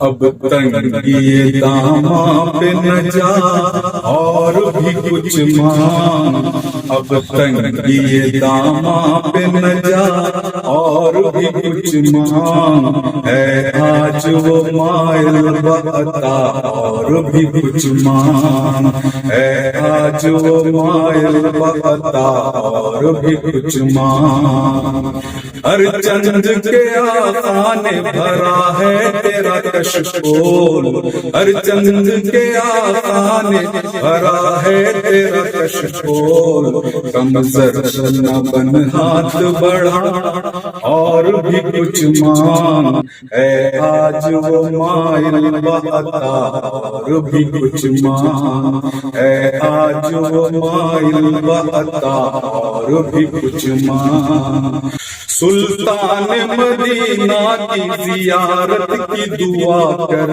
اب تنگی داماں پہ نہ جا اور بھی کچھ مانگ، اب تنگی داماں پہ نہ جا اور بھی کچھ مانگ، ہے آج وہ مائل بعطا اور بھی کچھ مانگ، ہے آج وہ مائل بعطا اور بھی کچھ مانگ۔ ہر چند کے آقا نے بھرا ہے تیرا کشکول، ہر چند کے آقا نے بھرا ہے تیرا کشکول، کم زر نہ بن ہاتھ بڑھا اور بھی کچھ مانگ، ہے آج وہ مائل بعطا اور بھی کچھ مانگ، ہے آج وہ مائل بعطا اور بھی کچھ مانگ۔ سلطان مدینہ کی زیارت کی دعا کر،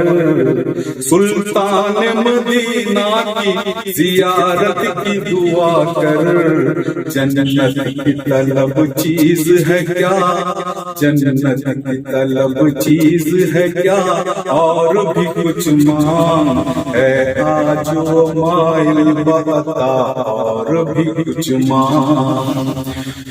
سلطان مدینہ کی زیارت کی دعا کر، جنت کی طلب چیز ہے کیا، جنت کی طلب چیز ہے کیا اور بھی کچھ مانگ، ہے آج وہ مائل بعطا اور بھی کچھ مانگ۔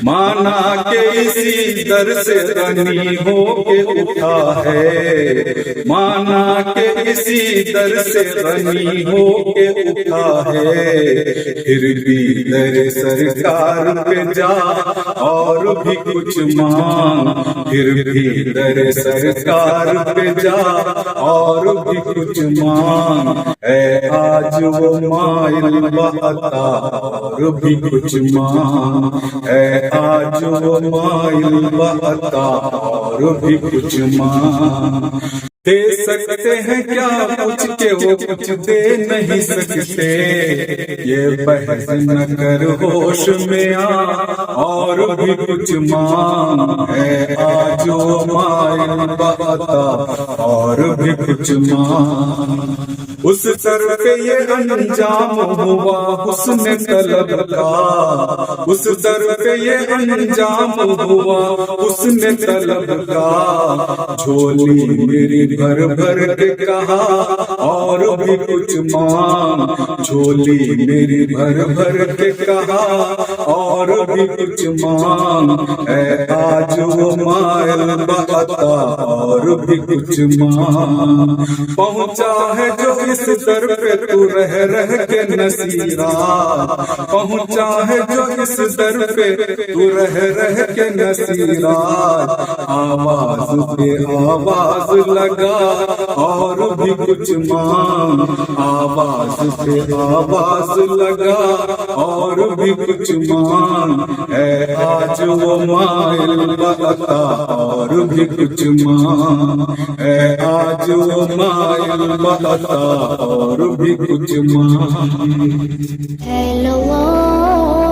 مانا کہ اسی در سے غنی ہو کے اٹھا ہے، مانا کہ اسی در سے غنی ہو کے اٹھا ہے، پھر بھی در سرکار پہ جا اور بھی کچھ مانگ، پھر بھی در سرکار پہ جا اور بھی کچھ مانگ، ہے آج وہ مائل بعطا اور بھی کچھ مانگ، ہے آج وہ مائل بعطا اور بھی کچھ مانگ۔ دے سکتے ہیں کیا کچھ کہ وہ کچھ دے نہیں سکتے، یہ بحث نہ کر ہوش میں آ اور بھی کچھ مانگ، ہے آج وہ مائل بعطا اور بھی کچھ مانگ۔ اس سر پہ یہ انجام ہوا حسن طلب کا، اس سر پہ یہ انجام ہوا حسن طلب کا، جھولی میری بھر بھر کے کہا اور بھی کچھ مانگ، جھولی میری بھر بھر کے کہا اور بھی کچھ مانگ، ہے آج وہ مائل بعطا اور بھی کچھ مانگ۔ پہنچا ہے جو اس در پہ تو رہ کے نصیرہ، پہنچا ہے جو اس در پہ تو رہ کے نصیرہ، آواز پہ آواز لگا اور بھی کچھ مانگ، آواز پہ آواز لگا اور بھی کچھ مانگ، ہے آج وہ مائل بعطا اور بھی کچھ مانگ، ہے آج وہ مائل بعطا اور بھی کچھ مانگ۔ Hello